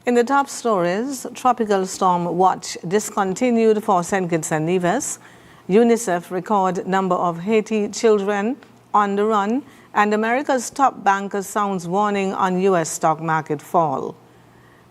In the top stories, tropical storm watch discontinued for St. Kitts and Nevis, UNICEF record number of Haiti children on the run, and America's top banker sounds warning on U.S. stock market fall.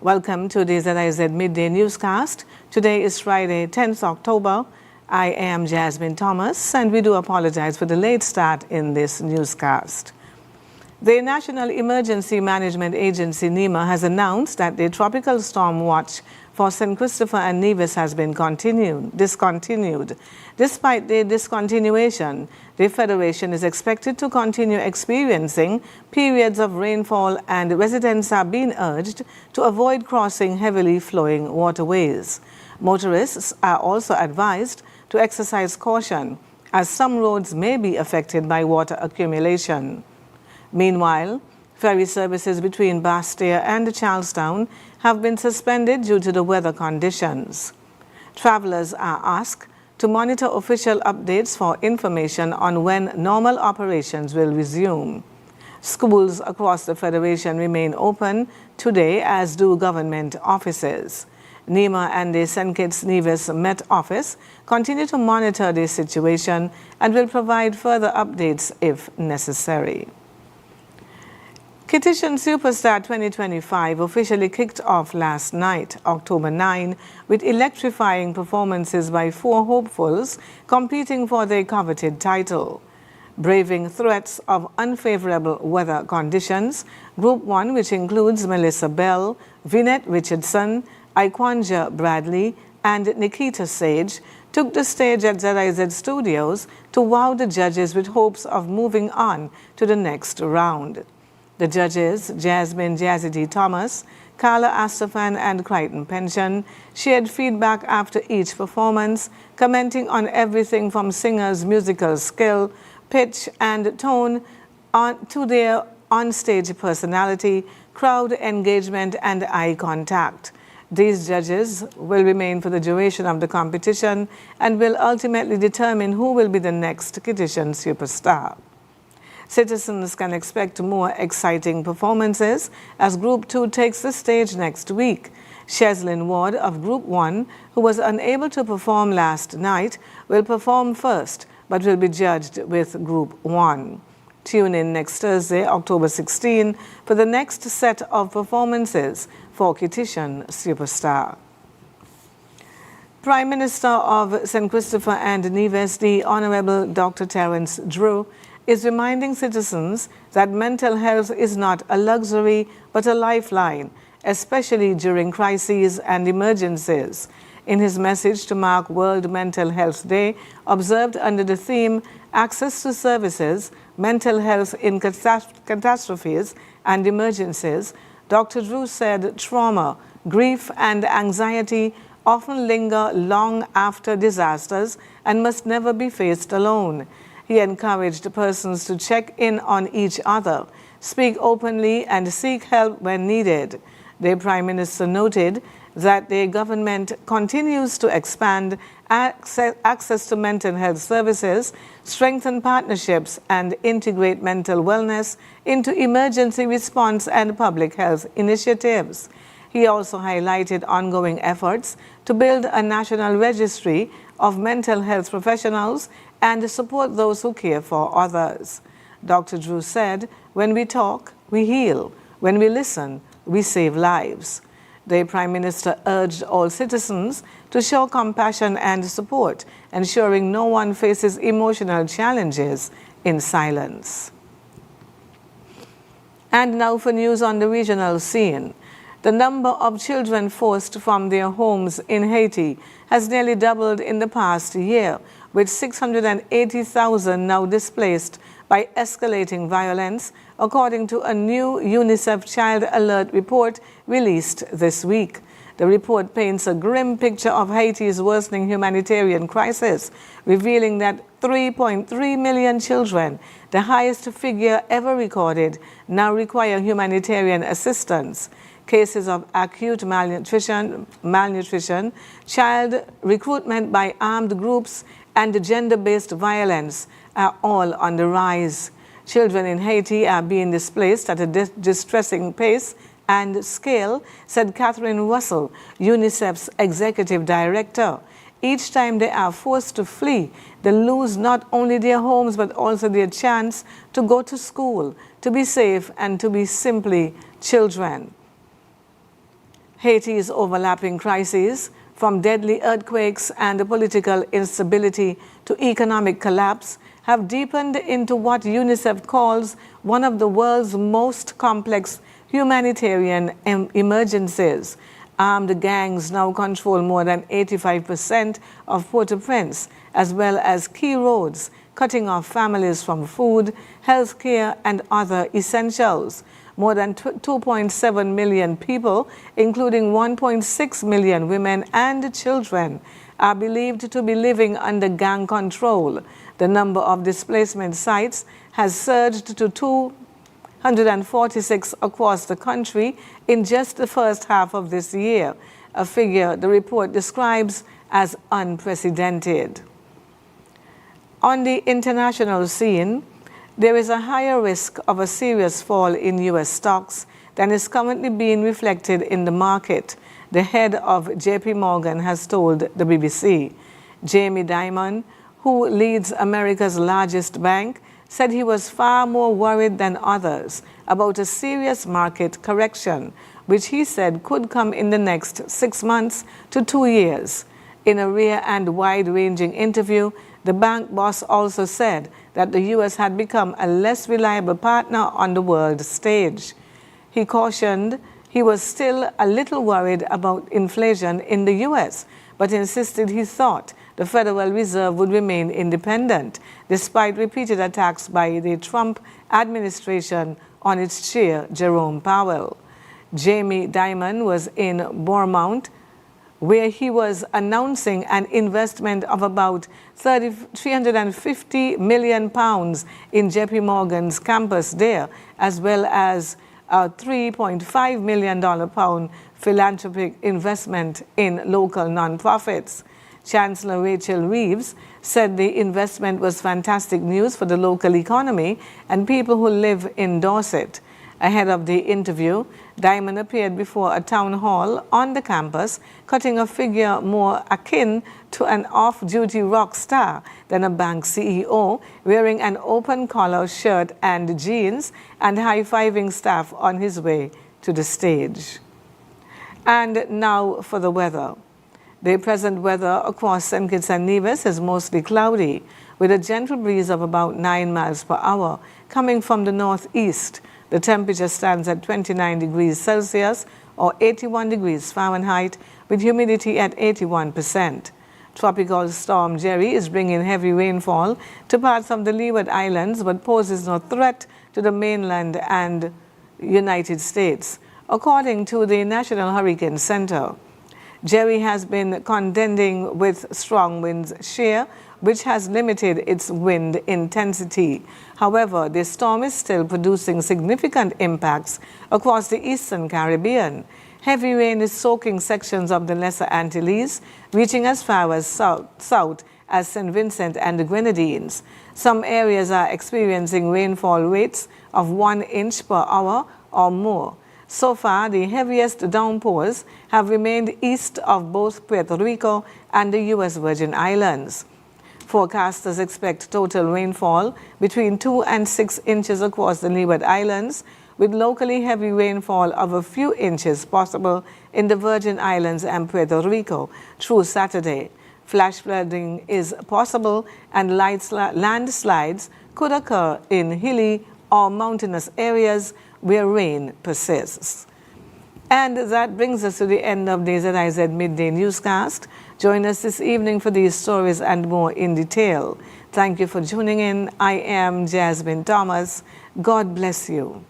Welcome to the ZIZ Midday newscast. Today is Friday, 10th October. I am Jasmine Thomas, and we do apologize for the late start in this newscast. The National Emergency Management Agency, NEMA, has announced that the tropical storm watch for St. Christopher and Nevis has been discontinued. Despite the discontinuation, the Federation is expected to continue experiencing periods of rainfall, and residents are being urged to avoid crossing heavily flowing waterways. Motorists are also advised to exercise caution, as some roads may be affected by water accumulation. Meanwhile, ferry services between Bastia and Charlestown have been suspended due to the weather conditions. Travelers are asked to monitor official updates for information on when normal operations will resume. Schools across the Federation remain open today, as do government offices. NEMA and the St. Kitts Nevis Met Office continue to monitor the situation and will provide further updates if necessary. Kittitian Superstar 2025 officially kicked off last night, October 9, with electrifying performances by 4 hopefuls competing for the coveted title. Braving threats of unfavorable weather conditions, Group 1, which includes Melissa Bell, Vinette Richardson, Iquanja Bradley, and Nikita Sage, took the stage at ZIZ Studios to wow the judges with hopes of moving on to the next round. The judges, Jasmine Jazzy Thomas, Carla Astafan, and Crichton Pension, shared feedback after each performance, commenting on everything from singers' musical skill, pitch, and tone to their on-stage personality, crowd engagement, and eye contact. These judges will remain for the duration of the competition and will ultimately determine who will be the next Kittitian Superstar. Citizens can expect more exciting performances as Group 2 takes the stage next week. Cheslin Ward of Group 1, who was unable to perform last night, will perform first, but will be judged with Group 1. Tune in next Thursday, October 16, for the next set of performances for Kittitian Superstar. Prime Minister of St. Christopher and Nevis, the Honorable Dr. Terence Drew, is reminding citizens that mental health is not a luxury but a lifeline, especially during crises and emergencies. In his message to mark World Mental Health Day, observed under the theme Access to Services, Mental Health in Catastrophes and Emergencies, Dr. Drew said trauma, grief, and anxiety often linger long after disasters and must never be faced alone. He encouraged persons to check in on each other, speak openly, and seek help when needed. The Prime Minister noted that the government continues to expand access to mental health services, strengthen partnerships, and integrate mental wellness into emergency response and public health initiatives. He also highlighted ongoing efforts to build a national registry of mental health professionals and support those who care for others. Dr. Drew said, "When we talk, we heal. When we listen, we save lives." The Prime Minister urged all citizens to show compassion and support, ensuring no one faces emotional challenges in silence. And now for news on the regional scene. The number of children forced from their homes in Haiti has nearly doubled in the past year, with 680,000 now displaced by escalating violence, according to a new UNICEF Child Alert report released this week. The report paints a grim picture of Haiti's worsening humanitarian crisis, revealing that 3.3 million children, the highest figure ever recorded, now require humanitarian assistance. Cases of acute malnutrition, child recruitment by armed groups, and gender-based violence are all on the rise. Children in Haiti are being displaced at a distressing pace and scale, said Catherine Russell, UNICEF's executive director. Each time they are forced to flee, they lose not only their homes but also their chance to go to school, to be safe, and to be simply children. Haiti's overlapping crises, from deadly earthquakes and political instability to economic collapse, have deepened into what UNICEF calls one of the world's most complex humanitarian emergencies. Armed gangs now control more than 85% of Port-au-Prince, as well as key roads, cutting off families from food, health care, and other essentials. More than 2.7 million people, including 1.6 million women and children, are believed to be living under gang control. The number of displacement sites has surged to 246 across the country in just the first half of this year, a figure the report describes as unprecedented. On the international scene, there is a higher risk of a serious fall in U.S. stocks than is currently being reflected in the market, the head of JP Morgan has told the BBC. Jamie Dimon, who leads America's largest bank, said he was far more worried than others about a serious market correction, which he said could come in the next 6 months to 2 years. In a rare and wide-ranging interview, the bank boss also said that the U.S. had become a less reliable partner on the world stage. He cautioned he was still a little worried about inflation in the U.S., but insisted he thought the Federal Reserve would remain independent, despite repeated attacks by the Trump administration on its chair, Jerome Powell. Jamie Dimon was in Bournemouth, where he was announcing an investment of about £350 million in JP Morgan's campus there, as well as a $3.5 million philanthropic investment in local nonprofits. Chancellor Rachel Reeves said the investment was fantastic news for the local economy and people who live in Dorset. Ahead of the interview, Dimon appeared before a town hall on the campus, cutting a figure more akin to an off-duty rock star than a bank CEO, wearing an open-collar shirt and jeans and high-fiving staff on his way to the stage. And now for the weather. The present weather across St. Kitts and Nevis is mostly cloudy, with a gentle breeze of about 9 miles per hour coming from the northeast. The temperature stands at 29 degrees Celsius or 81 degrees Fahrenheit, with humidity at 81%. Tropical storm Jerry is bringing heavy rainfall to parts of the Leeward Islands, but poses no threat to the mainland and United States, according to the National Hurricane Center. Jerry has been contending with strong winds shear, which has limited its wind intensity. However, the storm is still producing significant impacts across the eastern Caribbean. Heavy rain is soaking sections of the Lesser Antilles, reaching as far as south as St. Vincent and the Grenadines. Some areas are experiencing rainfall rates of 1 inch per hour or more. So far, the heaviest downpours have remained east of both Puerto Rico and the U.S. Virgin Islands. Forecasters expect total rainfall between 2 and 6 inches across the Leeward Islands, with locally heavy rainfall of a few inches possible in the Virgin Islands and Puerto Rico through Saturday. Flash flooding is possible, and landslides could occur in hilly or mountainous areas where rain persists. And that brings us to the end of the ZIZ Midday newscast. Join us this evening for these stories and more in detail. Thank you for tuning in. I am Jasmine Thomas. God bless you.